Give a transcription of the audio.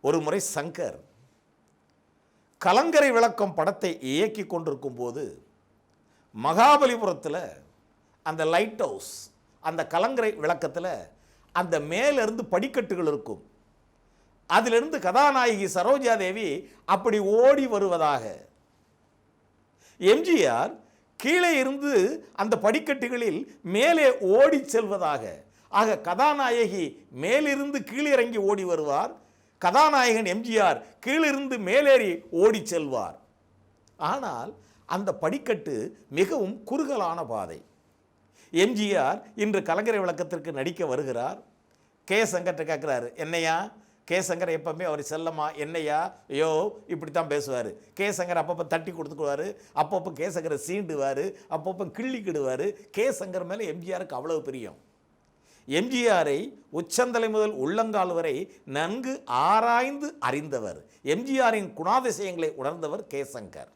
ஒரு முறை சங்கர் கலங்கரை விளக்கம் படத்தை இயக்கி கொண்டிருக்கும் போது மகாபலிபுரத்தில் அந்த லைட் ஹவுஸ், அந்த கலங்கரை விளக்கத்தில் அந்த மேலிருந்து படிக்கட்டுகள் இருக்கும். அதிலிருந்து கதாநாயகி சரோஜா தேவி அப்படி ஓடி வருவதாக, எம்ஜிஆர் கீழே இருந்து அந்த படிக்கட்டுகளில் மேலே ஓடி செல்வதாக. ஆக கதாநாயகி மேலிருந்து கீழிறங்கி ஓடி வருவார், கதாநாயகன் எம்ஜிஆர் கீழிருந்து மேலேறி ஓடி செல்வார். ஆனால் அந்த படிக்கட்டு மிகவும் குறுகலான பாதை. எம்ஜிஆர் இன்று கலங்கரை விளக்கத்திற்கு நடிக்க வருகிறார். கே சங்கர்ட்ட கேட்குறாரு, என்னையா? கே சங்கர் எப்பவுமே அவர் செல்லம்மா என்னையா ஐயோ இப்படி தான் பேசுவார். கே சங்கர் அப்பப்போ தட்டி கொடுத்துக்குவார், அப்பப்போ கே சங்கரை சீண்டுவார், அப்பப்போ கிள்ளிக்கிடுவார். கே சங்கர் மேலே எம்ஜிஆருக்கு அவ்வளவு பிரியம். எம்ஜிஆரை உச்சந்தலை முதல் உள்ளங்கால் வரை நன்கு ஆராய்ந்து அறிந்தவர், எம்ஜிஆரின் குணாதிசயங்களை உணர்ந்தவர் கே சங்கர்.